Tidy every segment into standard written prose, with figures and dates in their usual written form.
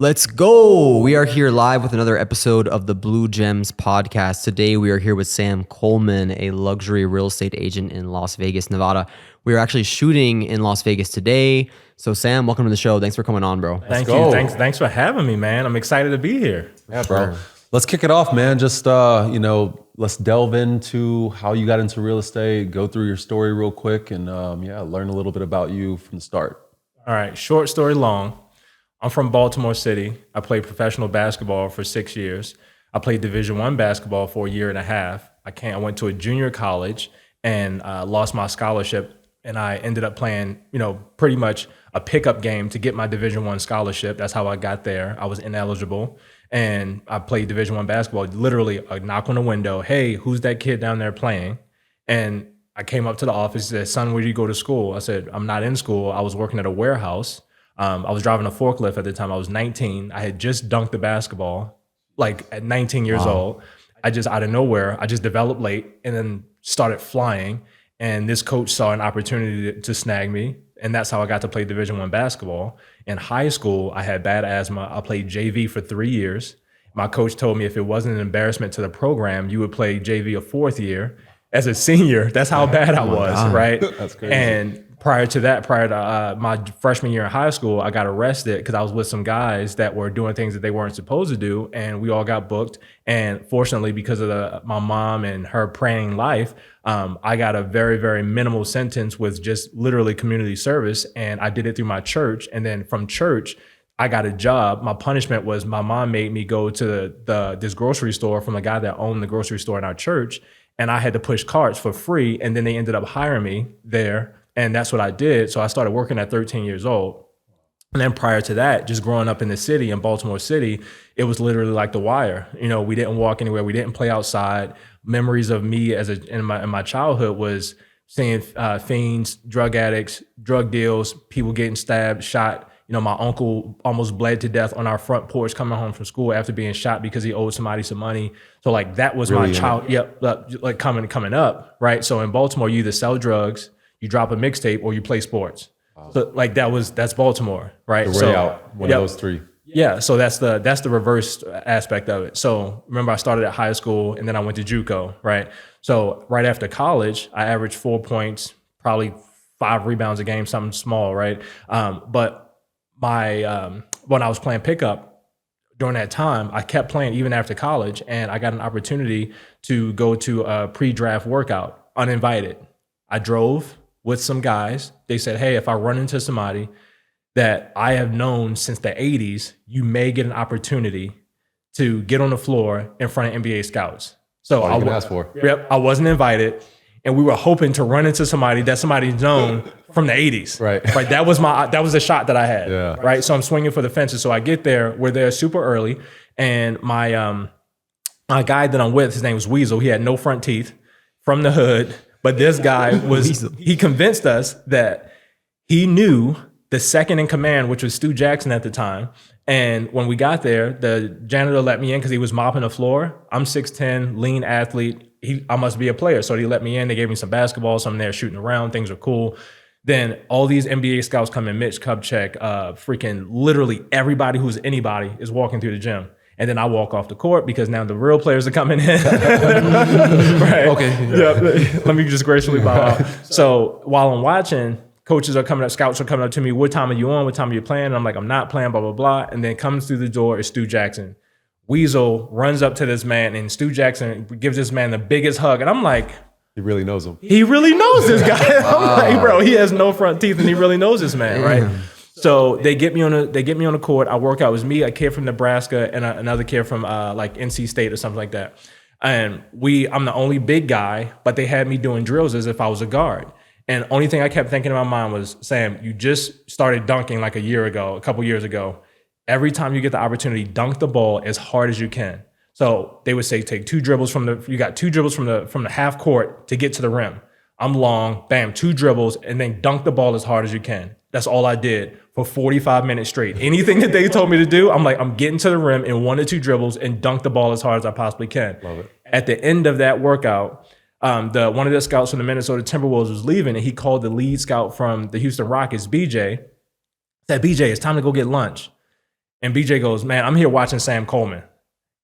Let's go. We are here live with another episode of the Blue Gems podcast. Today, we are here with Sam Coleman, a luxury real estate agent in Las Vegas, Nevada. We are actually shooting in Las Vegas today. So, Sam, welcome to the show. Thanks for coming on, bro. Thank you. Thanks for having me, man. I'm excited to be here. Yeah, bro. Let's kick it off, man. Just, let's delve into how you got into real estate, go through your story real quick, and learn a little bit about you from the start. All right. Short story long. I'm from Baltimore City. I played professional basketball for 6 years. I played Division I basketball for a year and a half. I went to a junior college and lost my scholarship. And I ended up playing, pretty much a pickup game to get my Division I scholarship. That's how I got there. I was ineligible. And I played Division I basketball, literally a knock on the window. Hey, who's that kid down there playing? And I came up to the office and said, son, where do you go to school? I said, I'm not in school. I was working at a warehouse. I was driving a forklift at the time. I was 19. I had just dunked the basketball, like at 19 years old. I just, out of nowhere, I just developed late and then started flying. And this coach saw an opportunity to snag me. And that's how I got to play Division I basketball. In high school, I had bad asthma. I played JV for 3 years. My coach told me if it wasn't an embarrassment to the program, you would play JV a fourth year. As a senior, that's how bad I was, right? That's crazy. And prior to my freshman year in high school, I got arrested because I was with some guys that were doing things that they weren't supposed to do, and we all got booked. And fortunately, because of my mom and her praying life, I got a very, very minimal sentence with just literally community service, and I did it through my church. And then from church, I got a job. My punishment was my mom made me go to this grocery store from a guy that owned the grocery store in our church, and I had to push carts for free, and then they ended up hiring me there. And that's what I did. So I started working at 13 years old. And then prior to that, just growing up in the city, in Baltimore City, it was literally like The Wire. We didn't walk anywhere. We didn't play outside. Memories of me in my childhood was seeing fiends, drug addicts, drug deals, people getting stabbed, shot. My uncle almost bled to death on our front porch coming home from school after being shot because he owed somebody some money. So like that was really, my child. Like coming up, right? So in Baltimore, you either sell drugs, you drop a mixtape, or you play sports. Wow. So like that's Baltimore, right? The way out, one of those three. Yeah, so that's the reverse aspect of it. So remember, I started at high school and then I went to JUCO, right? So right after college, I averaged 4 points, probably 5 rebounds a game, something small, right? But when I was playing pickup during that time, I kept playing even after college, and I got an opportunity to go to a pre-draft workout, uninvited. I drove with some guys. They said, hey, if I run into somebody that I have known since the 80s, you may get an opportunity to get on the floor in front of NBA scouts. So I asked for. Yep, I wasn't invited. And we were hoping to run into somebody that somebody's known from the 80s. Right. That was the shot that I had. Yeah. Right. So I'm swinging for the fences. So I get there. We're there super early. And my guy that I'm with, his name was Weasel. He had no front teeth, from the hood. But this guy he convinced us that he knew the second in command, which was Stu Jackson at the time. And when we got there, the janitor let me in because he was mopping the floor. I'm 6'10", lean athlete. I must be a player. So he let me in. They gave me some basketball. So I'm there shooting around. Things are cool. Then all these NBA scouts come in, Mitch Kupchak, freaking literally everybody who's anybody is walking through the gym. And then I walk off the court because now the real players are coming in. Right? Okay. Yeah. Let me just gracefully bow out. So while I'm watching, coaches are coming up, scouts are coming up to me. What time are you on? What time are you playing? And I'm like, I'm not playing, blah, blah, blah. And then comes through the door is Stu Jackson. Weasel runs up to this man, and Stu Jackson gives this man the biggest hug. And I'm like, he really knows him. He really knows this guy. I'm like, bro, he has no front teeth, and he really knows this man, right? So they get me on the court. I work out. It was me, a kid from Nebraska, and another kid from like NC State or something like that. And I'm the only big guy, but they had me doing drills as if I was a guard. And only thing I kept thinking in my mind was, Sam, you just started dunking like a couple years ago. Every time you get the opportunity, dunk the ball as hard as you can. So they would say, take 2 dribbles you got 2 dribbles from the half court to get to the rim. I'm long, bam, 2 dribbles, and then dunk the ball as hard as you can. That's all I did for 45 minutes straight. Anything that they told me to do, I'm getting to the rim in 1 or 2 dribbles and dunk the ball as hard as I possibly can. Love it. At the end of that workout, one of the scouts from the Minnesota Timberwolves was leaving, and he called the lead scout from the Houston Rockets, BJ, said, BJ, it's time to go get lunch. And BJ goes, man, I'm here watching Sam Coleman.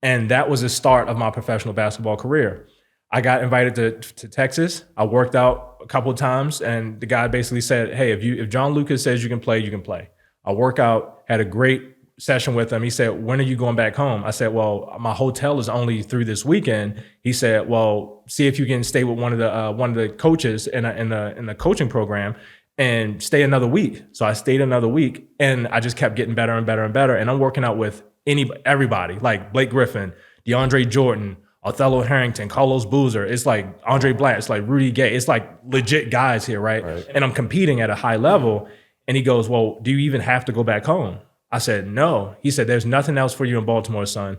And that was the start of my professional basketball career. I got invited to Texas. I worked out a couple of times, and the guy basically said, hey, if John Lucas says you can play, you can play. I work out, had a great session with him. He said, when are you going back home? I said, well, my hotel is only through this weekend. He said, well, see if you can stay with one of the coaches in the coaching program and stay another week. So I stayed another week, and I just kept getting better and better and better. And I'm working out with everybody, like Blake Griffin, DeAndre Jordan, Othello Harrington, Carlos Boozer. It's like Andre Blatt. It's like Rudy Gay. It's like legit guys here, right? And I'm competing at a high level. And he goes, well, do you even have to go back home? I said, no. He said, there's nothing else for you in Baltimore, son.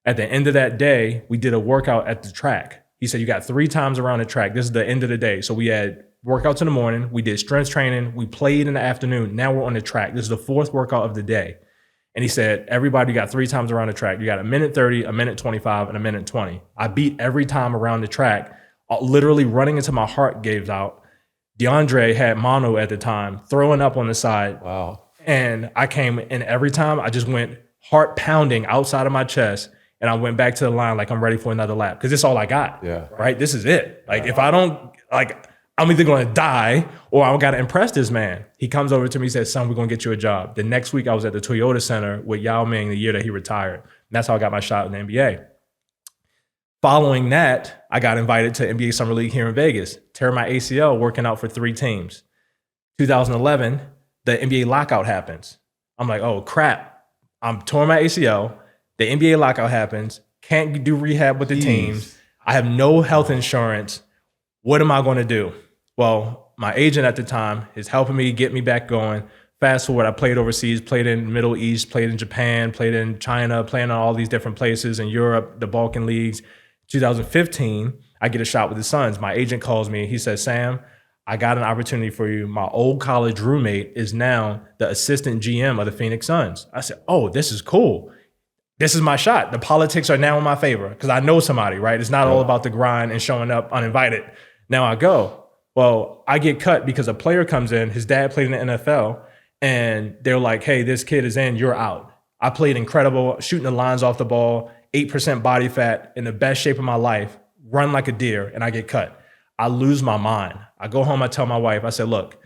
At the end of that day, we did a workout at the track. He said, you got 3 times around the track. This is the end of the day. So we had workouts in the morning. We did strength training. We played in the afternoon. Now we're on the track. This is the 4th workout of the day. And he said, everybody got 3 times around the track. You got a minute 30, a minute 25, and a minute 20. I beat every time around the track, literally running until my heart gave out. DeAndre had mono at the time, throwing up on the side. Wow. And I came in every time. I just went heart pounding outside of my chest. And I went back to the line like I'm ready for another lap. Because it's all I got. Yeah. Right? This is it. Like if I don't, like, I'm either going to die or I got to impress this man. He comes over to me and says, son, we're going to get you a job. The next week I was at the Toyota Center with Yao Ming the year that he retired. And that's how I got my shot in the NBA. Following that, I got invited to NBA Summer League here in Vegas. Tear my ACL working out for 3 teams. 2011, the NBA lockout happens. I'm like, oh crap. I'm torn my ACL. The NBA lockout happens. Can't do rehab with the teams. I have no health insurance. What am I going to do? Well, my agent at the time is helping me get me back going. Fast forward, I played overseas, played in Middle East, played in Japan, played in China, playing on all these different places in Europe, the Balkan leagues. 2015, I get a shot with the Suns. My agent calls me. He says, Sam, I got an opportunity for you. My old college roommate is now the assistant GM of the Phoenix Suns. I said, oh, this is cool. This is my shot. The politics are now in my favor because I know somebody, right? It's not all about the grind and showing up uninvited. Now I go. Well, I get cut because a player comes in, his dad played in the NFL, and they're like, hey, this kid is in, you're out. I played incredible, shooting the lines off the ball, 8% body fat, in the best shape of my life, run like a deer, and I get cut. I lose my mind. I go home, I tell my wife, I said, look,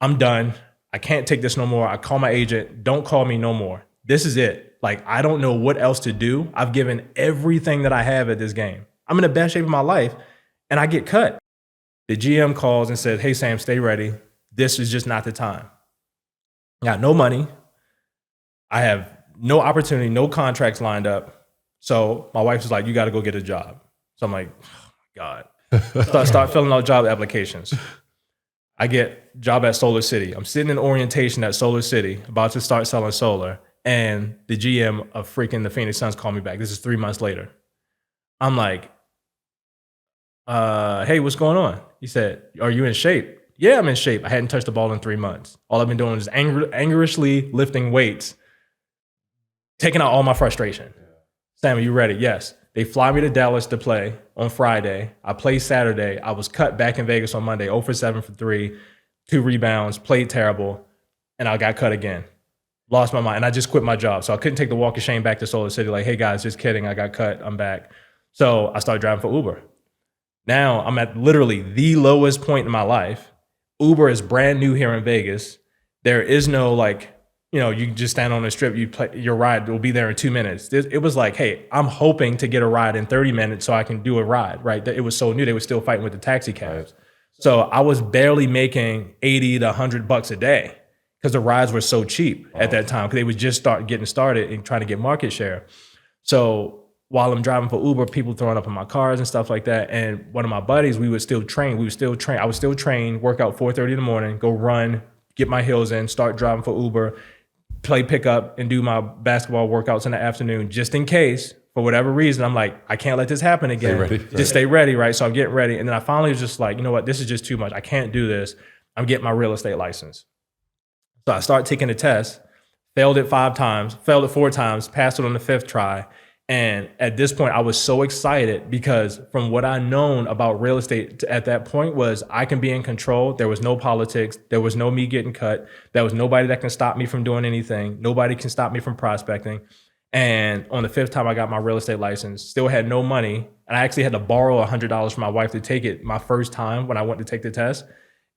I'm done. I can't take this no more. I call my agent, don't call me no more. This is it. Like, I don't know what else to do. I've given everything that I have at this game. I'm in the best shape of my life, and I get cut. The GM calls and says, hey, Sam, stay ready. This is just not the time. I got no money. I have no opportunity, no contracts lined up. So my wife was like, you got to go get a job. So I'm like, oh my God. So I start filling out job applications. I get job at Solar City. I'm sitting in orientation at Solar City, about to start selling solar. And the GM of freaking the Phoenix Suns called me back. This is 3 months later. I'm like, hey, what's going on? He said, are you in shape? Yeah, I'm in shape. I hadn't touched the ball in 3 months. All I've been doing is angerishly lifting weights, taking out all my frustration. Sam, are you ready? Yes. They fly me to Dallas to play on Friday. I play Saturday. I was cut back in Vegas on Monday, 0 for 7 for 3, 2 rebounds, played terrible, and I got cut again. Lost my mind, and I just quit my job. So I couldn't take the walk of shame back to Solar City like, hey guys, just kidding, I got cut, I'm back. So I started driving for Uber. Now I'm at literally the lowest point in my life. Uber is brand new here in Vegas. There is no like, you know, you just stand on the strip, you play, your ride will be there in 2 minutes. It was like, hey, I'm hoping to get a ride in 30 minutes so I can do a ride, right? It was so new, they were still fighting with the taxi cabs. Right. So I was barely making 80 to $100 a day because the rides were so cheap at that time because they was just getting started and trying to get market share. So while I'm driving for Uber, people throwing up in my cars and stuff like that. And one of my buddies, we would still train. I would still train, work out 4:30 in the morning, go run, get my hills in, start driving for Uber, play pickup, and do my basketball workouts in the afternoon, just in case, for whatever reason, I'm like, I can't let this happen again. Stay ready. Just stay ready, right? So I'm getting ready. And then I finally was just like, you know what? This is just too much. I can't do this. I'm getting my real estate license. So I started taking the test, failed it 5 times, failed it 4 times, passed it on the 5th try. And at this point, I was so excited because from what I known about real estate at that point was I can be in control. There was no politics. There was no me getting cut. There was nobody that can stop me from doing anything. Nobody can stop me from prospecting. And on the 5th time I got my real estate license, still had no money. And I actually had to borrow $100 from my wife to take it my first time when I went to take the test.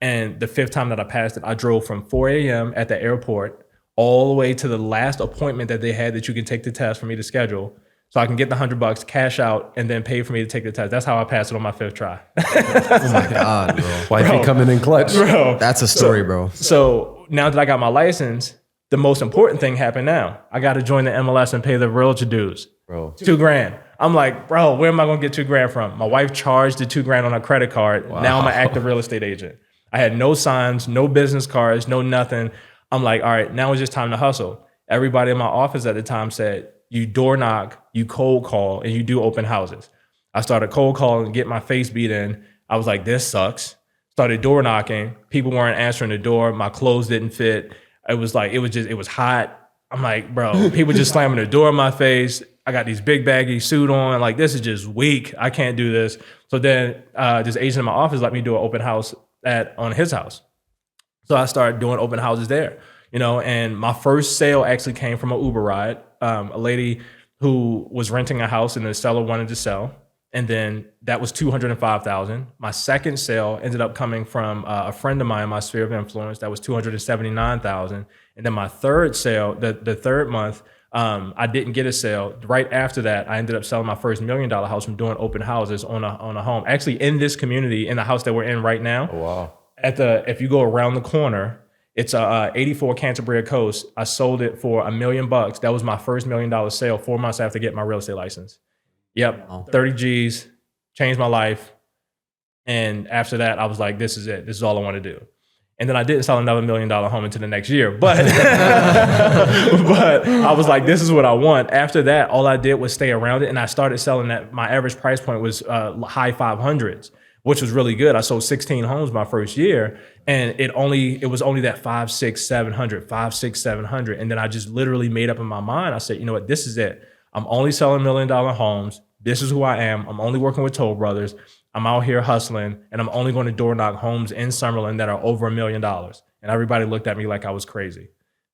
And the 5th time that I passed it, I drove from 4 a.m. at the airport all the way to the last appointment that they had that you can take the test for me to schedule. So I can get the $100, cash out, and then pay for me to take the test. That's how I passed it on my 5th try. Oh my God, bro. Wifey coming in clutch. Bro. That's a story, bro. So now that I got my license, the most important thing happened now. I got to join the MLS and pay the realtor dues. Bro. $2,000. I'm like, bro, where am I going to get $2,000 from? My wife charged the $2,000 on her credit card. Wow. Now I'm an active real estate agent. I had no signs, no business cards, no nothing. I'm like, all right, now it's just time to hustle. Everybody in my office at the time said, you door knock, you cold call, and you do open houses. I started cold calling and get my face beat in. I was like, this sucks. Started door knocking. People weren't answering the door. My clothes didn't fit. It was hot. I'm like, bro, people just slamming the door in my face. I got these big baggy suit on. Like, this is just weak. I can't do this. So then this agent in my office let me do an open house on his house. So I started doing open houses there, and my first sale actually came from an Uber ride. A lady who was renting a house and the seller wanted to sell. And then that was $205,000. My second sale ended up coming from a friend of mine in my sphere of influence. That was $279,000. And then my third sale, the third month, I didn't get a sale. Right after that, I ended up selling my first $1 million house from doing open houses on a home. Actually, in this community, in the house that we're in right now. Oh, wow. If you go around the corner, it's a 84 Canterbury Coast. I sold it for $1 million. That was my first $1 million sale 4 months after getting my real estate license. Yep, wow. 30 G's, changed my life. And after that, I was like, this is it. This is all I want to do. And then I didn't sell another $1 million home into the next year. But, but I was like, this is what I want. After that, all I did was stay around it. And I started selling that. My average price point was high 500s, which was really good. I sold 16 homes my first year. And it was only that 5, 6, 700. And then I just literally made up in my mind. I said, you know what, this is it. I'm only selling $1 million homes. This is who I am. I'm only working with Toll Brothers. I'm out here hustling, and I'm only going to door knock homes in Summerlin that are over $1 million. And everybody looked at me like I was crazy.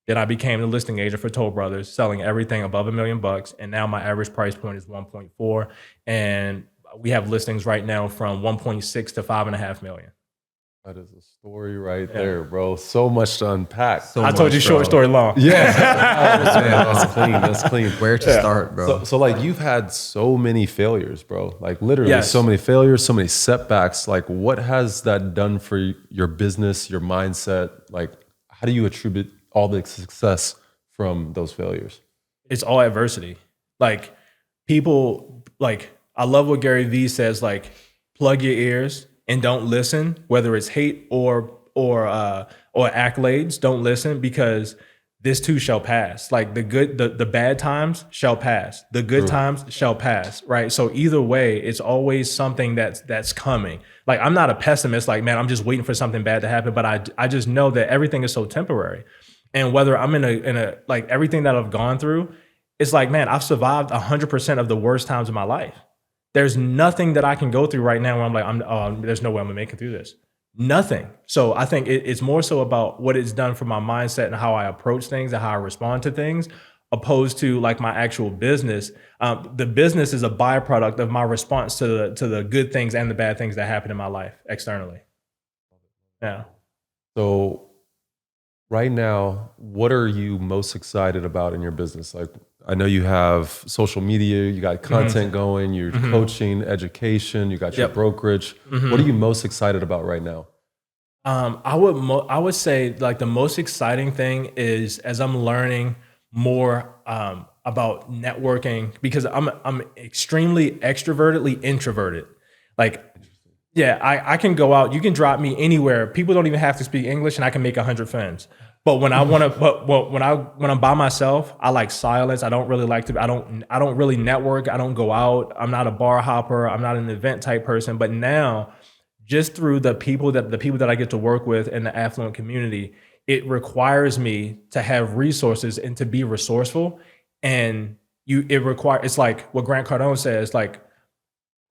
Then I became the listing agent for Toll Brothers, selling everything above $1 million. And now my average price point is 1.4. And we have listings right now from 1.6 to 5.5 million. That is a story right there, bro. So much to unpack. I told you short story long. Yeah. That's clean. That's clean. Where to start, bro? So like you've had so many failures, bro. Like literally so many failures, so many setbacks. Like what has that done for your business, your mindset? Like how do you attribute all the success from those failures? It's all adversity. Like people, like I love what Gary Vee says, like plug your ears and don't listen, whether it's hate or accolades, don't listen because this too shall pass. Like the bad times shall pass. The good times shall pass, right? So either way, it's always something that's coming. Like I'm not a pessimist, like, man, I'm just waiting for something bad to happen, but I just know that everything is so temporary. And whether I'm in a like everything that I've gone through, it's like, man, I've survived 100% of the worst times of my life. There's nothing that I can go through right now where I'm like, there's no way I'm gonna make it through this. Nothing. So I think it's more so about what it's done for my mindset and how I approach things and how I respond to things, opposed to like my actual business. The business is a byproduct of my response to the good things and the bad things that happen in my life externally. Yeah. So right now, what are you most excited about in your business? Like, I know you have social media, you got content going, you're coaching, education, you got your brokerage. What are you most excited about right now? I would say like the most exciting thing is as I'm learning more about networking, because I'm extremely extrovertedly introverted. Like, yeah, I can go out, you can drop me anywhere. People don't even have to speak English and I can make 100 friends. But when I want to, when I'm by myself, I like silence. I don't really like to. I don't really network. I don't go out. I'm not a bar hopper. I'm not an event type person. But now, just through the people that I get to work with in the affluent community, it requires me to have resources and to be resourceful. And it's like what Grant Cardone says, like,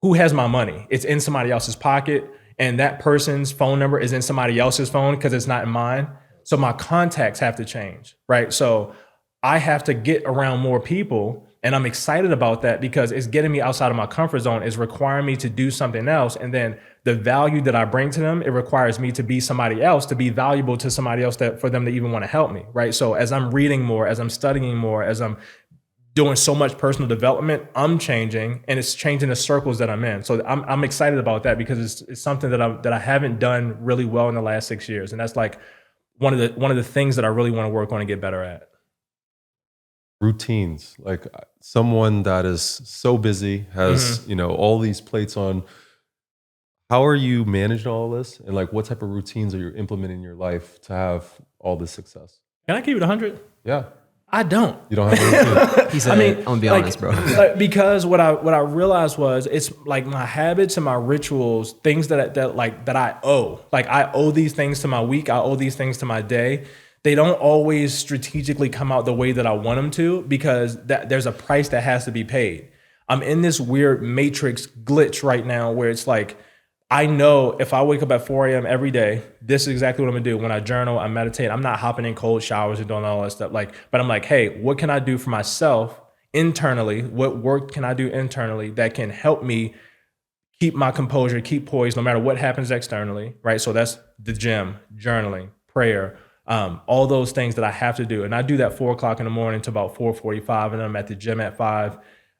who has my money? It's in somebody else's pocket, and that person's phone number is in somebody else's phone because it's not in mine. So my contacts have to change, right? So I have to get around more people, and I'm excited about that because it's getting me outside of my comfort zone. It's requiring me to do something else, and then the value that I bring to them, it requires me to be somebody else, to be valuable to somebody else, that for them to even want to help me, right? So as I'm reading more, as I'm studying more, as I'm doing so much personal development, I'm changing, and it's changing the circles that I'm in. So I'm excited about that because it's something that I haven't done really well in the last 6 years, and that's like one of the things that I really want to work on and get better at. Routines, like someone that is so busy, has all these plates on. How are you managing all this, and like what type of routines are you implementing in your life to have all this success? Can I keep it 100? Yeah. I don't. You don't have a routine? He said, I'm gonna be honest, bro. Because what I realized was it's like my habits and my rituals, things that I owe. Like I owe these things to my week. I owe these things to my day. They don't always strategically come out the way that I want them to because there's a price that has to be paid. I'm in this weird matrix glitch right now where it's like, I know if I wake up at 4 a.m. every day, this is exactly what I'm gonna do. When I journal, I meditate. I'm not hopping in cold showers and doing all that stuff. But I'm like, hey, what can I do for myself internally? What work can I do internally that can help me keep my composure, keep poised, no matter what happens externally, right? So that's the gym, journaling, prayer, all those things that I have to do. And I do that 4 o'clock in the morning to about 4:45, and then I'm at the gym at 5.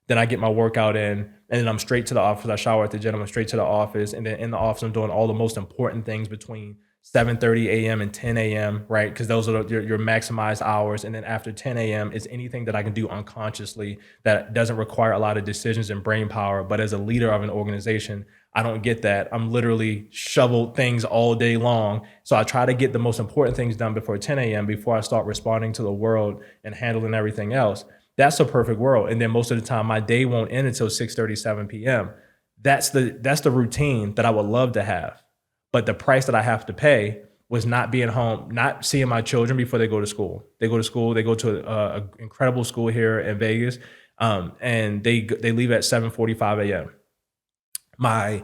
Then I get my workout in, and then I'm straight to the office. I shower at the gym, I'm straight to the office. And then in the office, I'm doing all the most important things between 7:30 a.m. and 10 a.m., right? Because those are your maximized hours. And then after 10 a.m. is anything that I can do unconsciously that doesn't require a lot of decisions and brain power. But as a leader of an organization, I don't get that. I'm literally shoveled things all day long. So I try to get the most important things done before 10 a.m. before I start responding to the world and handling everything else. That's a perfect world. And then most of the time, my day won't end until 6:30, 7 p.m. That's the routine that I would love to have. But the price that I have to pay was not being home, not seeing my children before they go to school. They go to an incredible school here in Vegas, and they leave at 7:45 a.m.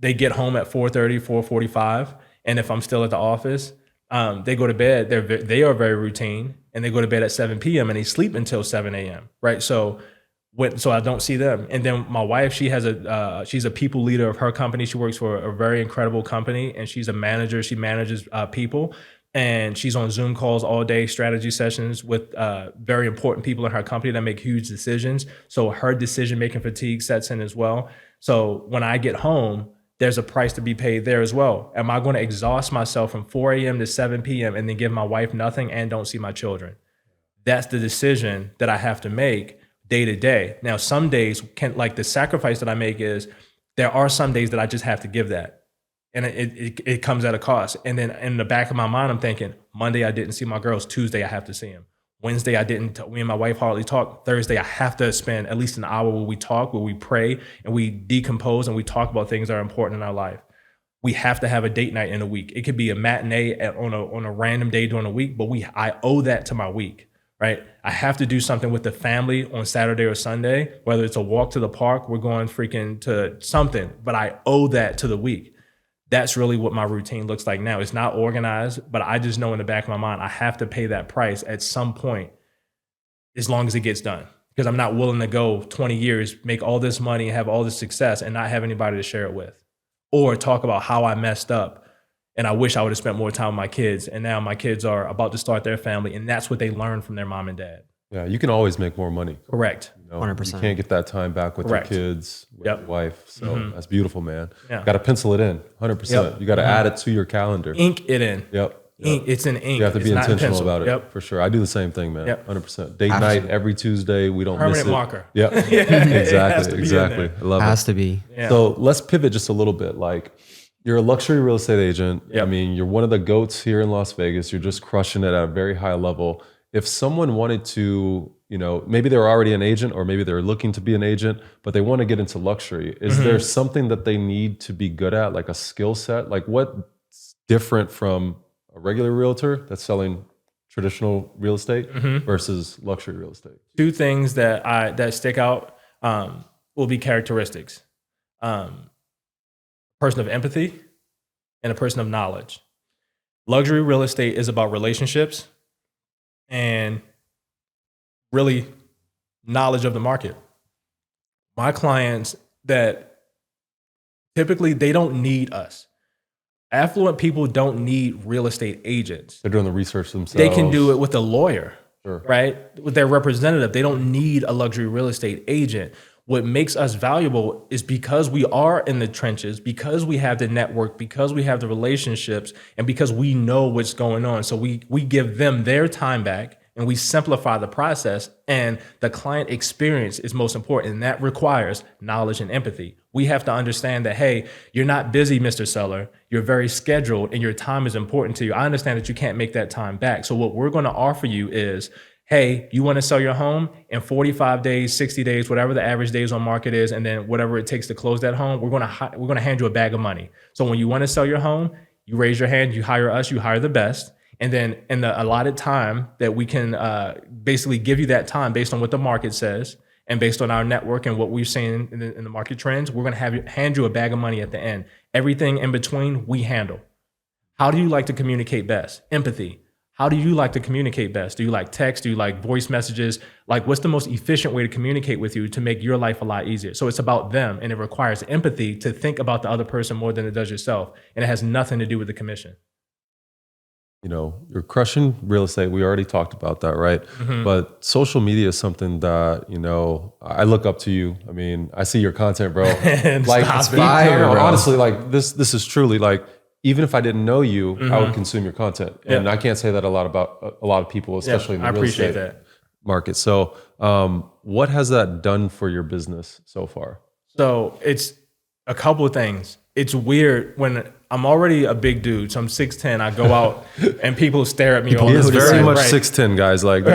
They get home at 4:30, 4:45, and if I'm still at the office, they go to bed. They are very routine, and they go to bed at 7 p.m. and they sleep until 7 a.m. Right? So I don't see them. And then my wife, she's a people leader of her company. She works for a very incredible company, and she's a manager. She manages people, and she's on Zoom calls all day, strategy sessions with very important people in her company that make huge decisions. So her decision-making fatigue sets in as well. So when I get home, there's a price to be paid there as well. Am I going to exhaust myself from 4 a.m. to 7 p.m. and then give my wife nothing and don't see my children? That's the decision that I have to make day to day. Now, some days the sacrifice that I make is there are some days that I just have to give that. And it comes at a cost. And then in the back of my mind, I'm thinking, Monday, I didn't see my girls. Tuesday, I have to see them. Wednesday, I didn't. Me and my wife hardly talk. Thursday, I have to spend at least an hour where we talk, where we pray, and we decompose, and we talk about things that are important in our life. We have to have a date night in a week. It could be a matinee on a random day during the week, but I owe that to my week, right? I have to do something with the family on Saturday or Sunday, whether it's a walk to the park, we're going freaking to something, but I owe that to the week. That's really what my routine looks like now. It's not organized, but I just know in the back of my mind, I have to pay that price at some point as long as it gets done. Because I'm not willing to go 20 years, make all this money, have all this success, and not have anybody to share it with. Or talk about how I messed up and I wish I would have spent more time with my kids. And now my kids are about to start their family, and that's what they learned from their mom and dad. Yeah, you can always make more money. Correct. 100%. You can't get that time back with Correct. your kids, with your wife. So that's beautiful, man. Yeah. Got to pencil it in, 100%. Yep. You got to add it to your calendar. Ink it in. Yep. Ink. It's in ink. You have to be It's not in intentional pencil. about it, Yep. for sure. I do the same thing, man. Yep. 100%. Date night every Tuesday. We don't miss it. Permanent marker. Yep. has to be in Exactly. there. I love Has it. to be. Yeah. So let's pivot just a little bit. Like, you're a luxury real estate agent. Yep. I mean, you're one of the GOATs here in Las Vegas. You're just crushing it at a very high level. If someone wanted to, maybe they're already an agent, or maybe they're looking to be an agent, but they want to get into luxury, is there something that they need to be good at, like a skill set? Like, what's different from a regular realtor that's selling traditional real estate versus luxury real estate? Two things that stick out will be characteristics. A person of empathy and a person of knowledge. Luxury real estate is about relationships and really knowledge of the market. My clients that typically they don't need us. Affluent people don't need real estate agents. They're doing the research themselves. They can do it with a lawyer, Sure. right? With their representative. They don't need a luxury real estate agent. What makes us valuable is because we are in the trenches, because we have the network, because we have the relationships, and because we know what's going on. So we give them their time back and we simplify the process, and the client experience is most important. And that requires knowledge and empathy. We have to understand that, hey, you're not busy, Mr. Seller. You're very scheduled and your time is important to you. I understand that you can't make that time back. So what we're going to offer you is, hey, you want to sell your home in 45 days, 60 days, whatever the average days on market is, and then whatever it takes to close that home, we're going to hand you a bag of money. So when you want to sell your home, you raise your hand, you hire us, you hire the best. And then in the allotted time that we can basically give you that time based on what the market says and based on our network and what we've seen in the market trends, we're going to hand you a bag of money at the end. Everything in between, we handle. How do you like to communicate best? Empathy. How do you like to communicate best? Do you like text? Do you like voice messages? Like, what's the most efficient way to communicate with you to make your life a lot easier? So it's about them, and it requires empathy to think about the other person more than it does yourself. And it has nothing to do with the commission. You know, you're crushing real estate. We already talked about that, right? But social media is something that, you know, I look up to you. I mean, I see your content, bro. Like, it's fire, bro. Honestly, like this is truly like, even if I didn't know you, I would consume your content. And I can't say that about a lot of people, especially in the real estate market. So what has that done for your business so far? So it's a couple of things. It's weird when I'm already a big dude, so I'm 6'10". I go out and people stare at me. He is very much 6'10", guys. Like,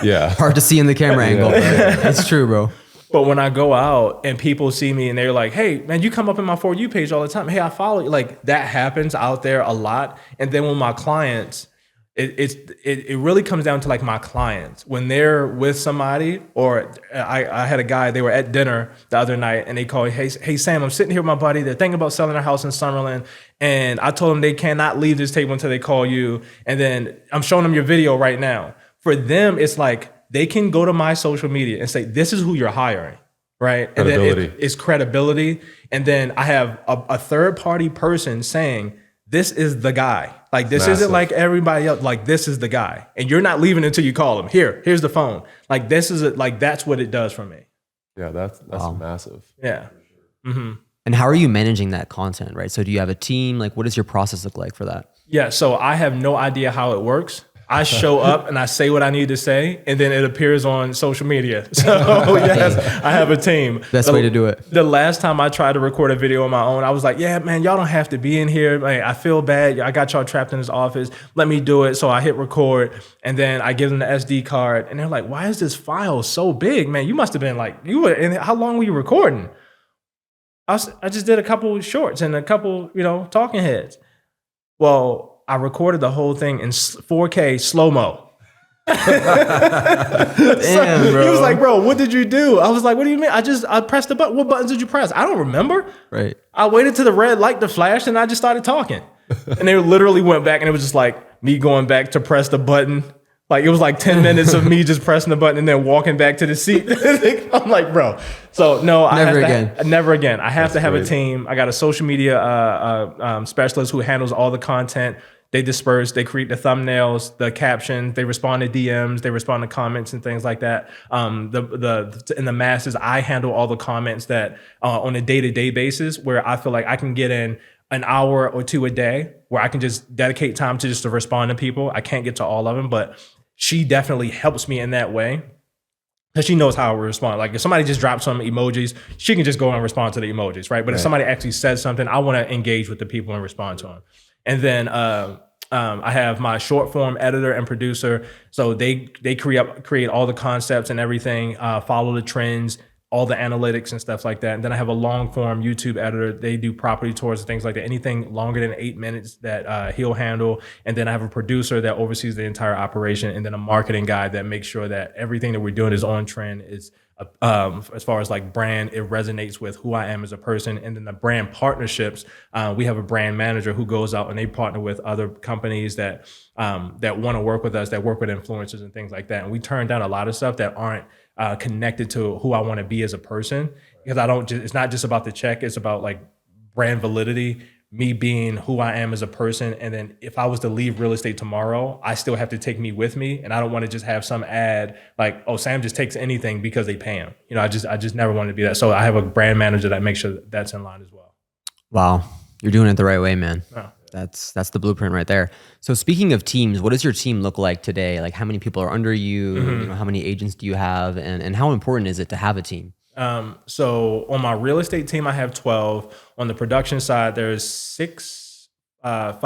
yeah, hard to see in the camera angle. But it's true, bro. But when I go out and people see me and they're like, hey, man, you come up in my For You page all the time. Hey, I follow you. Like, that happens out there a lot. And then when my clients, it really comes down to like my clients. When they're with somebody, or I had a guy, they were at dinner the other night and they called, hey Sam, I'm sitting here with my buddy. They're thinking about selling their house in Summerlin. And I told them they cannot leave this table until they call you. And then I'm showing them your video right now. For them, it's like, they can go to my social media and say, this is who you're hiring, right? And then it's credibility. And then I have a third party person saying, this is the guy. Like, this isn't like everybody else. Like, this is the guy. And you're not leaving until you call him. Here's the phone. Like, this is it. Like, that's what it does for me. Yeah, that's massive. Yeah. Mm-hmm. And how are you managing that content, right? So do you have a team? Like, what does your process look like for that? Yeah, so I have no idea how it works. I show up and I say what I need to say, and then it appears on social media. So yes, I have a team. Best way to do it. The last time I tried to record a video on my own, I was like, yeah, man, y'all don't have to be in here. Like, I feel bad. I got y'all trapped in this office. Let me do it. So I hit record, and then I give them the SD card, and they're like, why is this file so big? Man, you must have been like, how long were you recording? I just did a couple shorts and a couple, talking heads. Well, I recorded the whole thing in 4K slow-mo. Damn, bro. He was like, bro, what did you do? I was like, what do you mean? I pressed the button. What buttons did you press? I don't remember. Right. I waited till the red light to flash and I just started talking. And they literally went back and it was just like me going back to press the button. Like, it was like 10 minutes of me just pressing the button and then walking back to the seat. I'm like, bro. So no, never again. I have to have a team. I got a social media specialist who handles all the content. They disperse, they create the thumbnails, the captions, they respond to DMs, they respond to comments and things like that. In the masses, I handle all the comments that on a day-to-day basis, where I feel like I can get in an hour or two a day where I can just dedicate time to respond to people. I can't get to all of them, but she definitely helps me in that way. Because she knows how I respond. Like, if somebody just drops some emojis, she can just go and respond to the emojis, right? But if somebody actually says something, I want to engage with the people and respond to them. And then I have my short form editor and producer. So they create all the concepts and everything, follow the trends, all the analytics and stuff like that. And then I have a long form YouTube editor. They do property tours and things like that. Anything longer than 8 minutes that he'll handle. And then I have a producer that oversees the entire operation, and then a marketing guy that makes sure that everything that we're doing is on trend, is as far as like brand, it resonates with who I am as a person. And then the brand partnerships, we have a brand manager who goes out and they partner with other companies that want to work with us, that work with influencers and things like that. And we turn down a lot of stuff that aren't connected to who I want to be as a person, because it's not just about the check, it's about like brand validity, me being who I am as a person. And then if I was to leave real estate tomorrow, I still have to take me with me. And I don't want to just have some ad like, oh, Sam just takes anything because they pay him. I just never wanted to be that. So I have a brand manager that makes sure that's in line as well. Wow. You're doing it the right way, man. Oh. That's the blueprint right there. So speaking of teams, what does your team look like today? Like how many people are under you? How many agents do you have? And how important is it to have a team? So on my real estate team, I have 12. On the production side, there's six. Yep,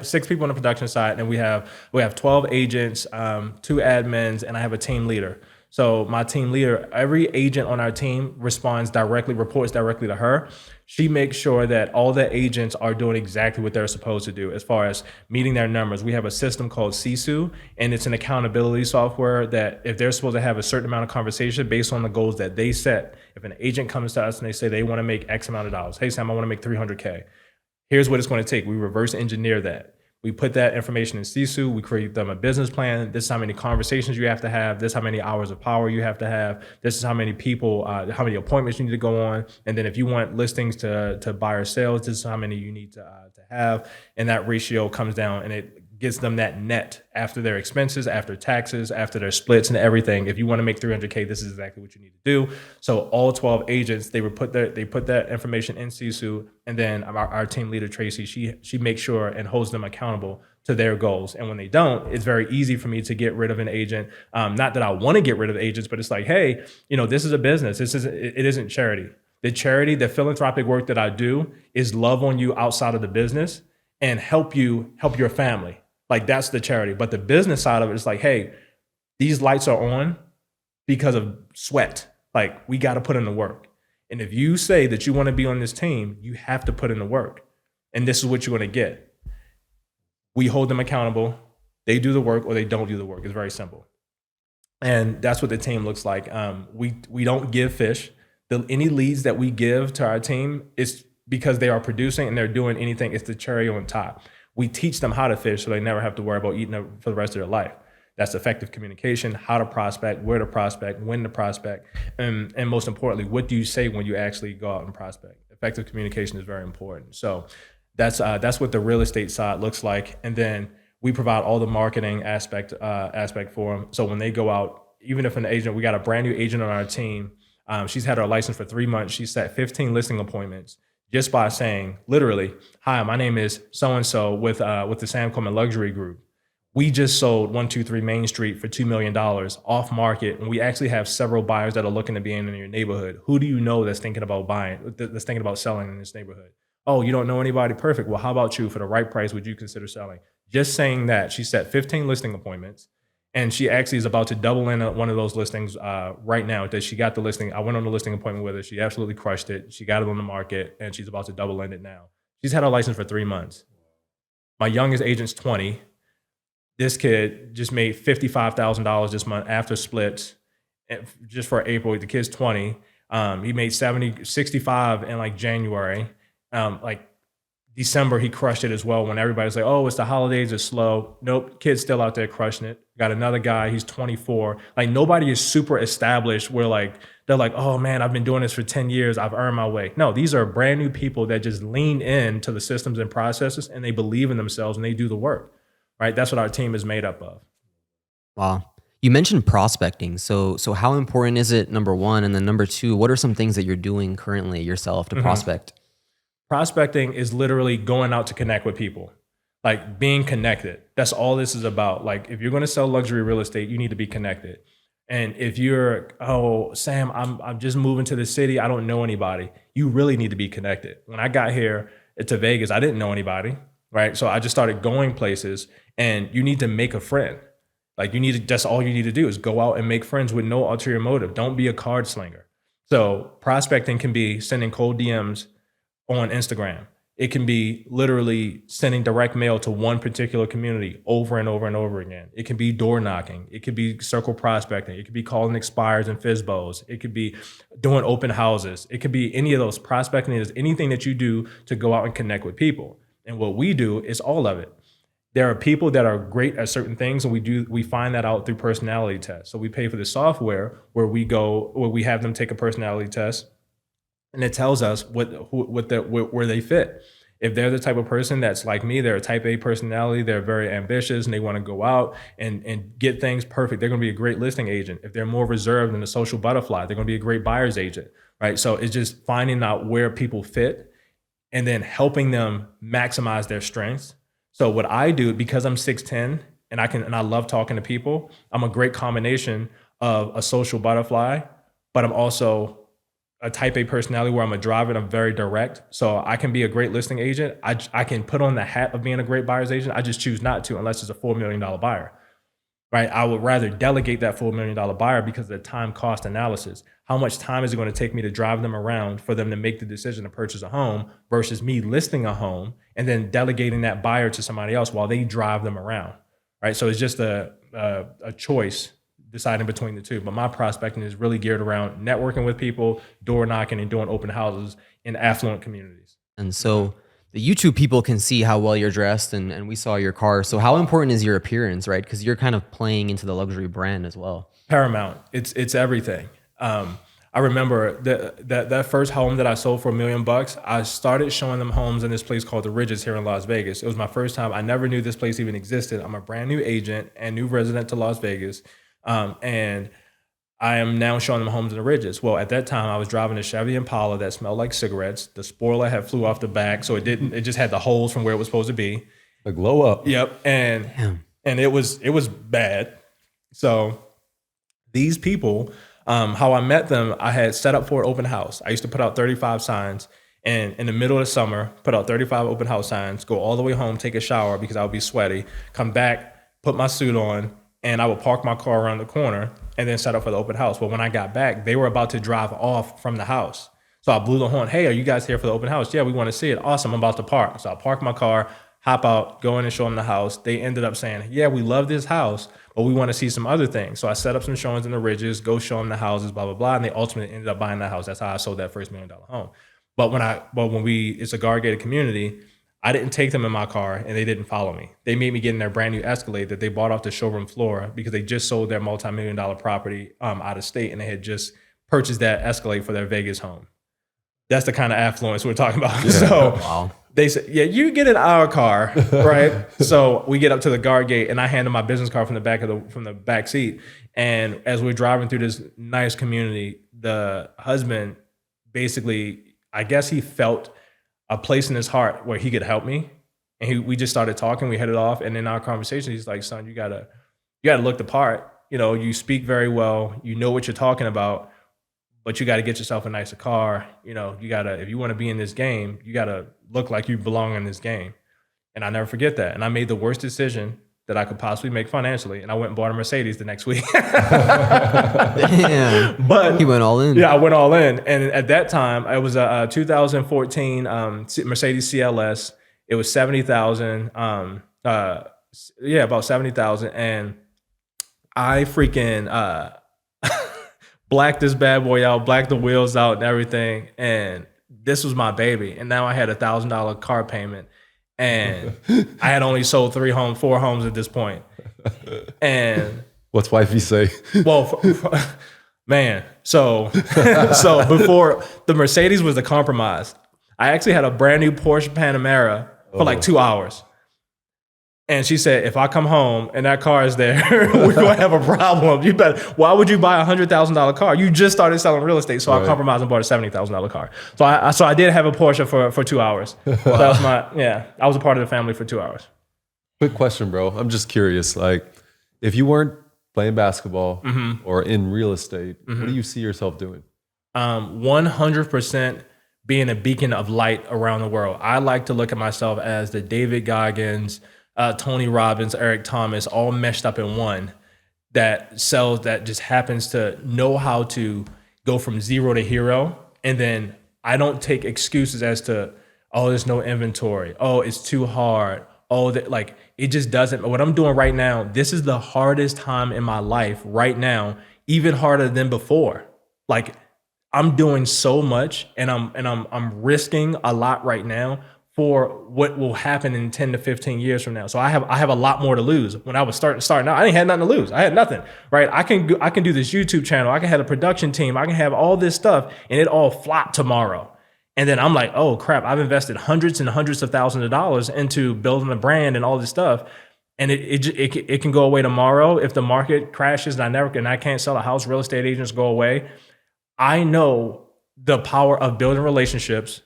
6 people on the production side, and we have 12 agents, 2 admins, and I have a team leader. So my team leader, every agent on our team reports directly to her. She makes sure that all the agents are doing exactly what they're supposed to do as far as meeting their numbers. We have a system called Sisu, and it's an accountability software that if they're supposed to have a certain amount of conversation based on the goals that they set, if an agent comes to us and they say they want to make X amount of dollars, hey Sam, I want to make 300K. Here's what it's going to take. We reverse engineer that. We put that information in Sisu. We create them a business plan. This is how many conversations you have to have. This is how many hours of power you have to have. This is how many people, how many appointments you need to go on. And then if you want listings to buy or sales, this is how many you need to have. And that ratio comes down and it gets them that net after their expenses, after taxes, after their splits and everything. If you want to make 300K, this is exactly what you need to do. So all 12 agents, they put that information in Sisu, and then our team leader, Tracy, she makes sure and holds them accountable to their goals. And when they don't, it's very easy for me to get rid of an agent. Not that I want to get rid of agents, but it's like, hey, this is a business. It isn't charity. The philanthropic work that I do is love on you outside of the business and help your family. Like that's the charity. But the business side of it is like, hey, these lights are on because of sweat. Like we got to put in the work. And if you say that you want to be on this team, you have to put in the work. And this is what you're going to get. We hold them accountable. They do the work or they don't do the work. It's very simple. And that's what the team looks like. We don't give fish. Any leads that we give to our team is because they are producing and they're doing anything. It's the cherry on top. We teach them how to fish so they never have to worry about eating it for the rest of their life. That's effective communication, how to prospect, where to prospect, when to prospect, and most importantly, what do you say when you actually go out and prospect? Effective communication is very important. So that's what the real estate side looks like. And then we provide all the marketing aspect for them. So when they go out, even if an agent, we got a brand new agent on our team, she's had her license for 3 months. She set 15 listing appointments just by saying, literally, hi, my name is so-and-so with the Sam Coleman Luxury Group. We just sold 123 Main Street for $2 million off market. And we actually have several buyers that are looking to be in your neighborhood. Who do you know that's thinking about buying, that's thinking about selling in this neighborhood? Oh, you don't know anybody? Perfect. Well, how about you? For the right price, would you consider selling? Just saying that, she set 15 listing appointments. And she actually is about to double in one of those listings right now that she got the listing. I went on the listing appointment with her. She absolutely crushed it. She got it on the market and she's about to double in it now. She's had her license for 3 months. My youngest agent's 20. This kid just made $55,000 this month after splits just for April. The kid's 20. He made 65 in like January. Like December, he crushed it as well when everybody's like, oh, it's the holidays, it's slow. Nope, kid's still out there crushing it. Got another guy, he's 24. Like nobody is super established where like, they're like, oh man, I've been doing this for 10 years, I've earned my way. No, these are brand new people that just lean into the systems and processes and they believe in themselves and they do the work, right? That's what our team is made up of. Wow. You mentioned prospecting. So how important is it, number one? And then number two, what are some things that you're doing currently yourself to prospect? Prospecting is literally going out to connect with people, like being connected. That's all this is about. Like if you're going to sell luxury real estate, you need to be connected. And if you're, oh, Sam, I'm just moving to the city, I don't know anybody. You really need to be connected. When I got here to Vegas, I didn't know anybody, right? So I just started going places and you need to make a friend. Like that's all you need to do is go out and make friends with no ulterior motive. Don't be a card slinger. So prospecting can be sending cold DMs on Instagram. It can be literally sending direct mail to one particular community over and over and over again. It can be door knocking. It could be circle prospecting. It could be calling expires and FISBOs. It could be doing open houses. It could be any of those. Prospecting is anything that you do to go out and connect with people. And what we do is all of it. There are people that are great at certain things, and we find that out through personality tests. So we pay for the software where we have them take a personality test, and it tells us where they fit. If they're the type of person that's like me, they're a type A personality, they're very ambitious, and they want to go out and get things perfect, they're going to be a great listing agent. If they're more reserved and a social butterfly, they're going to be a great buyer's agent, right? So it's just finding out where people fit and then helping them maximize their strengths. So what I do, because I'm 6'10", and I love talking to people, I'm a great combination of a social butterfly, but I'm also a type A personality where I'm a driver and I'm very direct. So I can be a great listing agent. I can put on the hat of being a great buyer's agent. I just choose not to unless it's a $4 million buyer, right? I would rather delegate that $4 million buyer because of the time cost analysis. How much time is it going to take me to drive them around for them to make the decision to purchase a home versus me listing a home and then delegating that buyer to somebody else while they drive them around, right? So it's just a choice deciding between the two. But my prospecting is really geared around networking with people, door knocking, and doing open houses in affluent communities. And so the YouTube people can see how well you're dressed, and we saw your car. So how important is your appearance, right? Because you're kind of playing into the luxury brand as well. Paramount. It's everything. I remember that first home that I sold for $1 million, I started showing them homes in this place called The Ridges here in Las Vegas. It was my first time. I never knew this place even existed. I'm a brand new agent and new resident to Las Vegas. And I am now showing them homes in The Ridges. Well, at that time, I was driving a Chevy Impala that smelled like cigarettes. The spoiler had flew off the back, so it just had the holes from where it was supposed to be. Like glow up. Yep. And it was bad. So these people, how I met them, I had set up for an open house. I used to put out 35 signs, and in the middle of the summer, put out 35 open house signs, go all the way home, take a shower because I would be sweaty, come back, put my suit on, and I would park my car around the corner and then set up for the open house. But when I got back, they were about to drive off from the house. So I blew the horn. Hey, are you guys here for the open house? Yeah, we want to see it. Awesome, I'm about to park. So I park my car, hop out, go in and show them the house. They ended up saying, yeah, we love this house, but we want to see some other things. So I set up some showings in The Ridges, go show them the houses, blah, blah, blah. And they ultimately ended up buying the house. That's how I sold that first $1 million home. But it's a guard gated community, I didn't take them in my car and they didn't follow me. They made me get in their brand new Escalade that they bought off the showroom floor because they just sold their multi-million-dollar property out of state, and they had just purchased that Escalade for their Vegas home. That's the kind of affluence we're talking about. Yeah. So wow. They said, yeah, you get in our car, right? So we get up to the guard gate and I hand them my business card from the back seat. And as we're driving through this nice community, the husband basically, I guess he felt a place in his heart where he could help me. And we just started talking, we headed off. And in our conversation, he's like, son, you gotta look the part. You know, you speak very well, you know what you're talking about, but you got to get yourself a nicer car. You know, if you want to be in this game, you got to look like you belong in this game. And I never forget that. And I made the worst decision that I could possibly make financially. And I went and bought a Mercedes the next week. Damn. But he went all in. Yeah, I went all in. And at that time, it was a 2014 Mercedes CLS. It was $70,000. About $70,000. And I freaking blacked this bad boy out, blacked the wheels out and everything. And this was my baby. And now I had $1,000 car payment. And I had only sold 4 homes at this point. And what's wifey say? Well, man. So before the Mercedes was the compromise, I actually had a brand new Porsche Panamera for like 2 hours. And she said, if I come home and that car is there, we're going to have a problem. Why would you buy a $100,000 car? You just started selling real estate. So right. I compromised and bought a $70,000 car. So I did have a Porsche for 2 hours. Wow. So that was I was a part of the family for 2 hours. Quick question, bro. I'm just curious. Like, if you weren't playing basketball or in real estate, what do you see yourself doing? 100% being a beacon of light around the world. I like to look at myself as the David Goggins, Tony Robbins, Eric Thomas, all meshed up in one. that sells, that just happens to know how to go from zero to hero. And then I don't take excuses as to, oh, there's no inventory. Oh, it's too hard. Oh, that, like, it just doesn't. What I'm doing right now, this is the hardest time in my life right now, even harder than before. Like, I'm doing so much, and I'm risking a lot right now for what will happen in 10 to 15 years from now. So I have a lot more to lose. When I was starting out, I didn't have nothing to lose. I had nothing, right? I can do this YouTube channel. I can have a production team. I can have all this stuff, and it all flop tomorrow. And then I'm like, oh crap, I've invested hundreds and hundreds of thousands of dollars into building a brand and all this stuff. And it can go away tomorrow if the market crashes and I can't sell a house, real estate agents go away. I know the power of building relationships,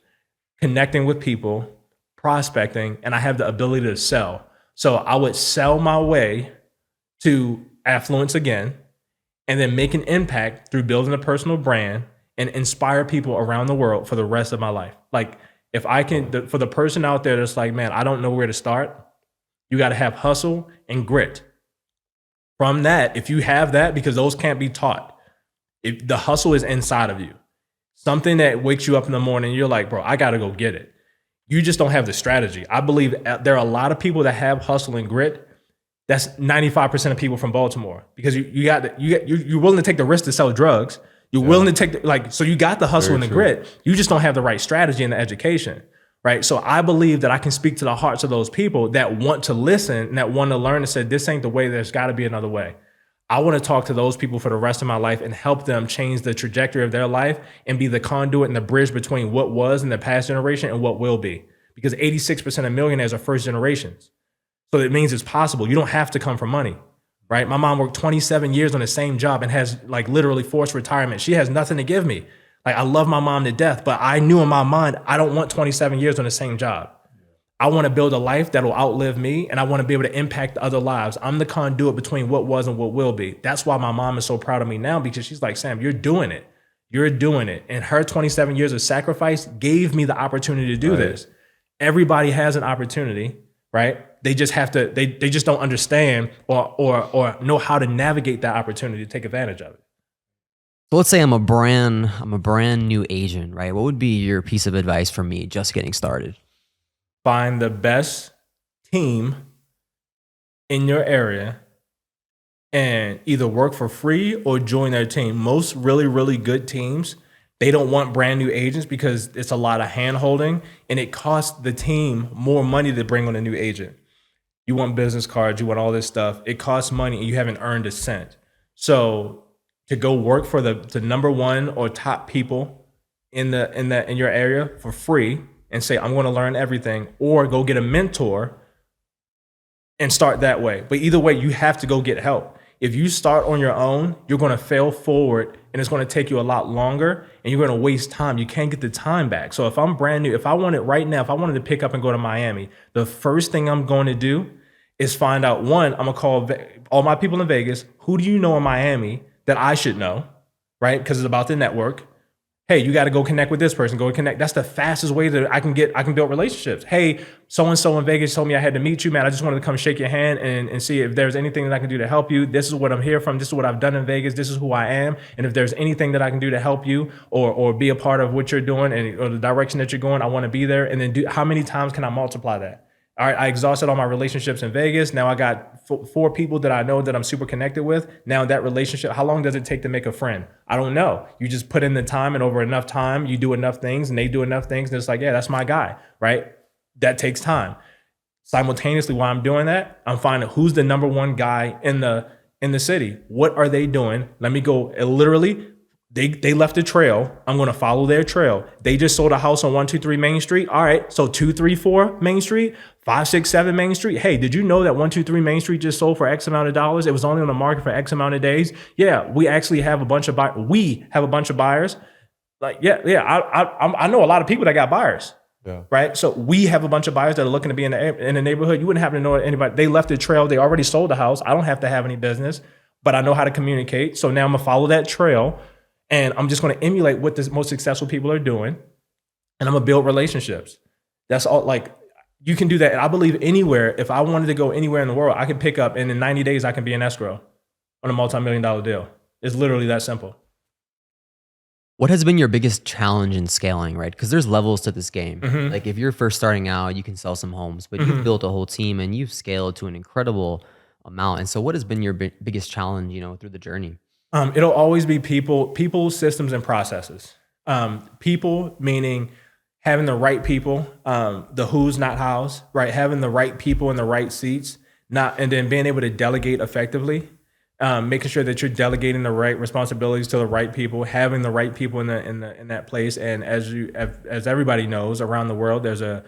connecting with people, prospecting, and I have the ability to sell. So I would sell my way to affluence again, and then make an impact through building a personal brand and inspire people around the world for the rest of my life. Like, if I can, for the person out there that's like, man, I don't know where to start, you got to have hustle and grit. From that, if you have that, because those can't be taught, if the hustle is inside of you, something that wakes you up in the morning, you're like, bro, I got to go get it. You just don't have the strategy. I believe there are a lot of people that have hustle and grit. That's 95% of people from Baltimore, because you're willing to take the risk to sell drugs. You're willing to take so you got the hustle and the grit. You just don't have the right strategy and the education, right? So I believe that I can speak to the hearts of those people that want to listen and that want to learn and say, this ain't the way, there's got to be another way. I want to talk to those people for the rest of my life and help them change the trajectory of their life and be the conduit and the bridge between what was in the past generation and what will be. Because 86% of millionaires are first generations. So it means it's possible. You don't have to come from money, right? My mom worked 27 years on the same job and has like literally forced retirement. She has nothing to give me. Like, I love my mom to death, but I knew in my mind, I don't want 27 years on the same job. I want to build a life that will outlive me, and I want to be able to impact other lives. I'm the conduit between what was and what will be. That's why my mom is so proud of me now, because she's like, Sam, you're doing it. You're doing it. And her 27 years of sacrifice gave me the opportunity to do this. Everybody has an opportunity, right? They just have to, they just don't understand or know how to navigate that opportunity to take advantage of it. So let's say I'm a brand new agent, right? What would be your piece of advice for me just getting started? Find the best team in your area and either work for free or join their team. Most really, really good teams, they don't want brand new agents because it's a lot of hand holding and it costs the team more money to bring on a new agent. You want business cards, you want all this stuff. It costs money and you haven't earned a cent. So to go work for the number one or top people in your area for free and say, I'm going to learn everything, or go get a mentor and start that way. But either way, you have to go get help. If you start on your own, you're going to fail forward and it's going to take you a lot longer and you're going to waste time. You can't get the time back. So if I'm brand new, if I wanted right now, if I wanted to pick up and go to Miami, the first thing I'm going to do is find out, one, I'm going to call all my people in Vegas. Who do you know in Miami that I should know, right? Because it's about the network. Hey, you got to go connect with this person, go connect. That's the fastest way that I can build relationships. Hey, so-and-so in Vegas told me I had to meet you, man. I just wanted to come shake your hand and see if there's anything that I can do to help you. This is what I'm here from. This is what I've done in Vegas. This is who I am. And if there's anything that I can do to help you or be a part of what you're doing or the direction that you're going, I want to be there. And then how many times can I multiply that? All right, I exhausted all my relationships in Vegas. Now I got 4 people that I know that I'm super connected with. Now that relationship, how long does it take to make a friend? I don't know. You just put in the time, and over enough time, you do enough things and they do enough things. And it's like, yeah, that's my guy, right? That takes time. Simultaneously, while I'm doing that, I'm finding who's the number one guy in the city. What are they doing? Let me go literally. They left a trail. I'm going to follow their trail. They just sold a house on 123 Main Street. All right, so 234 Main Street, 567 Main Street. Hey, did you know that 123 Main Street just sold for X amount of dollars? It was only on the market for X amount of days. Yeah, we actually have a bunch of buyers. We have a bunch of buyers. Like, I know a lot of people that got buyers. Yeah. Right. So we have a bunch of buyers that are looking to be in the neighborhood. You wouldn't happen to know anybody. They left the trail. They already sold the house. I don't have to have any business, but I know how to communicate. So now I'm gonna follow that trail. And I'm just going to emulate what the most successful people are doing. And I'm going to build relationships. That's all. Like, you can do that. And I believe anywhere, if I wanted to go anywhere in the world, I could pick up and in 90 days, I can be in escrow on a multi-million-dollar deal. It's literally that simple. What has been your biggest challenge in scaling, right? Because there's levels to this game. Mm-hmm. Like if you're first starting out, you can sell some homes, but you've built a whole team and you've scaled to an incredible amount. And so what has been your biggest challenge, through the journey? It'll always be people, systems, and processes. People meaning having the right people, the who's, not how's, right? Having the right people in the right seats, and then being able to delegate effectively. Making sure that you're delegating the right responsibilities to the right people, having the right people in that place. And as everybody knows, around the world, there's a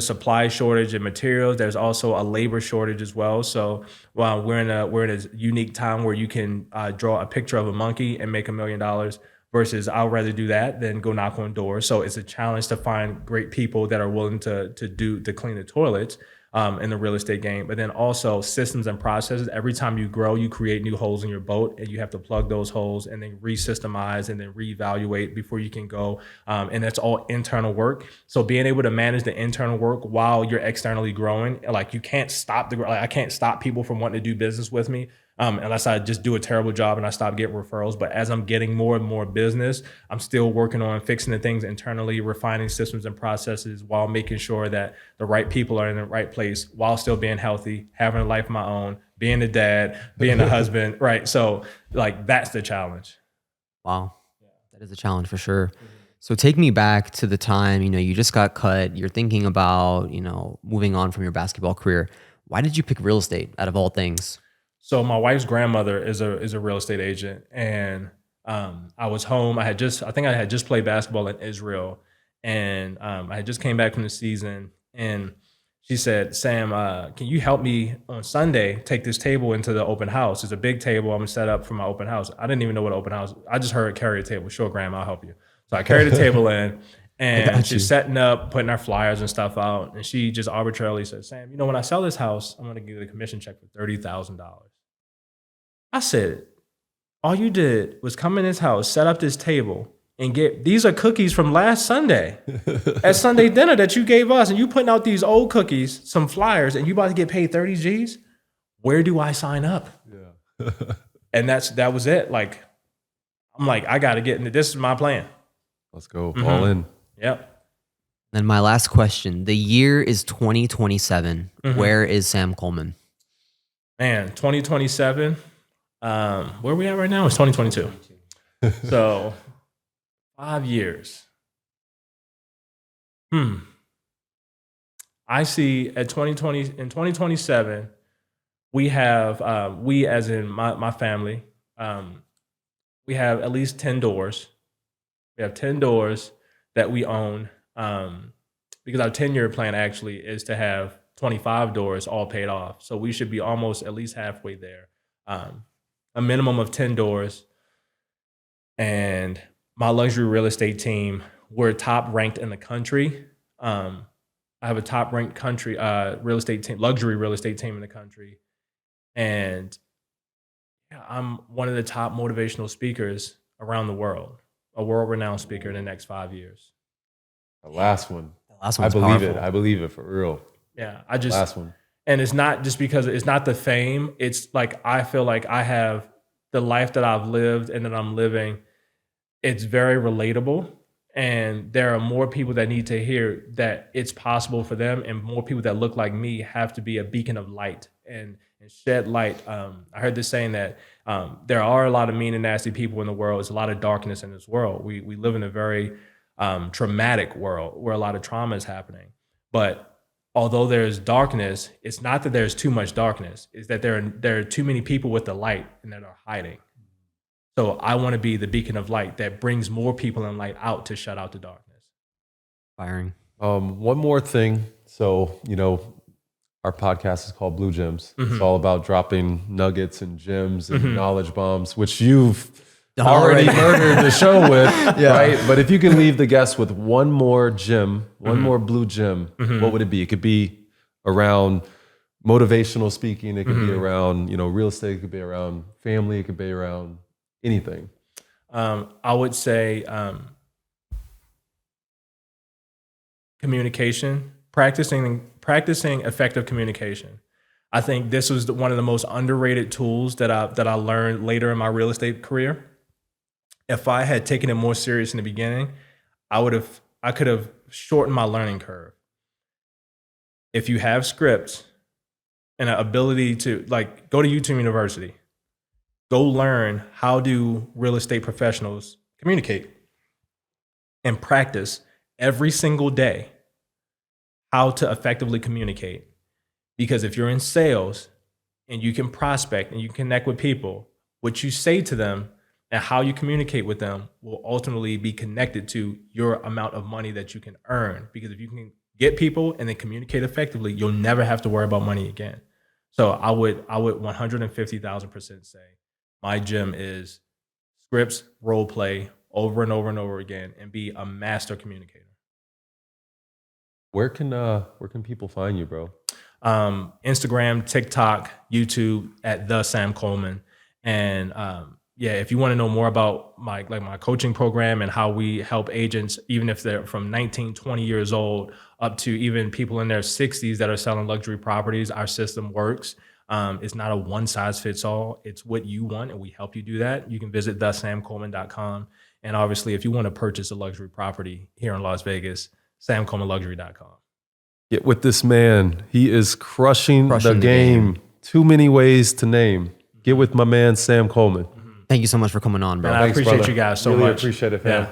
supply shortage in materials. There's also a labor shortage as well. So while we're in a unique time where you can draw a picture of a monkey and make $1 million, versus I'd rather do that than go knock on doors. So it's a challenge to find great people that are willing to clean the toilets. In the real estate game, but then also systems and processes. Every time you grow, you create new holes in your boat, and you have to plug those holes and then re-systemize and then reevaluate before you can go. And that's all internal work. So being able to manage the internal work while you're externally growing, like you can't stop I can't stop people from wanting to do business with me. Unless I just do a terrible job and I stop getting referrals. But as I'm getting more and more business, I'm still working on fixing the things internally, refining systems and processes while making sure that the right people are in the right place while still being healthy, having a life of my own, being a dad, being a husband, right? So like that's the challenge. Wow. That is a challenge for sure. So take me back to the time, you just got cut, you're thinking about, moving on from your basketball career. Why did you pick real estate out of all things? So my wife's grandmother is a real estate agent, and I was home. I think I had just played basketball in Israel, and I had just came back from the season, and she said, "Sam, can you help me on Sunday take this table into the open house? It's a big table. I'm gonna set up for my open house." I didn't even know what open house. I just heard carry a table. Sure, Grandma, I'll help you. So I carried the table in. And she's setting up, putting our flyers and stuff out. And she just arbitrarily said, "Sam, when I sell this house, I'm going to give you the commission check for $30,000. I said, all you did was come in this house, set up this table, and these are cookies from last Sunday at Sunday dinner that you gave us. And you putting out these old cookies, some flyers, and you about to get paid 30 G's? Where do I sign up?" Yeah. And that was it. Like, I'm like, I got to get into this. Is my plan. Let's go. All in. Yep. And my last question, the year is 2027. Where is Sam Coleman? Man, 2027. Where are we at right now? It's 2022. So 5 years. I see in 2027, we have, we as in my family, we have at least 10 doors. We have 10 doors that we own, because our 10-year plan actually is to have 25 doors all paid off. So we should be almost at least halfway there. A minimum of 10 doors. And my luxury real estate team, we're top ranked in the country. I have a top ranked real estate team, luxury real estate team in the country. And I'm one of the top motivational speakers around the world, a world-renowned speaker in the next 5 years. The last one. I believe it. I believe it for real. Yeah, last one. And it's not just because it's not the fame. It's like I feel like I have the life that I've lived and that I'm living. It's very relatable, and there are more people that need to hear that it's possible for them, and more people that look like me have to be a beacon of light and shed light. I heard this saying that there are a lot of mean and nasty people in the world. There's a lot of darkness in this world. We live in a very traumatic world where a lot of trauma is happening. But although there's darkness, it's not that there's too much darkness. It's that there are too many people with the light and that are hiding. So I want to be the beacon of light that brings more people in light out to shut out the darkness. Firing. One more thing. So, our podcast is called Blue Gems. It's all about dropping nuggets and gems and knowledge bombs, which you've already murdered the show with, right? But if you can leave the guests with one more gem, one more blue gem, what would it be? It could be around motivational speaking. It could be around, real estate. It could be around family. It could be around anything. I would say communication, practicing effective communication. I think this was one of the most underrated tools that I learned later in my real estate career. If I had taken it more serious in the beginning, I could have shortened my learning curve. If you have scripts and an ability to like go to YouTube University, go learn how do real estate professionals communicate and practice every single day how to effectively communicate. Because if you're in sales and you can prospect and you connect with people, what you say to them and how you communicate with them will ultimately be connected to your amount of money that you can earn. Because if you can get people and then communicate effectively, you'll never have to worry about money again. So I would 150,000% say my gym is scripts, role play over and over and over again, and be a master communicator. Where can people find you, bro? Instagram, TikTok, YouTube at TheSamColeman. And yeah, if you want to know more about my coaching program and how we help agents, even if they're from 19, 20 years old up to even people in their 60s that are selling luxury properties, our system works. It's not a one size fits all. It's what you want, and we help you do that. You can visit TheSamColeman.com. And obviously, if you want to purchase a luxury property here in Las Vegas, SamColemanLuxury.com. Get with this man. He is crushing the game. Too many ways to name. Get with my man, Sam Coleman. Thank you so much for coming on, bro. And I appreciate you guys so really much. Appreciate it, fam. Yeah.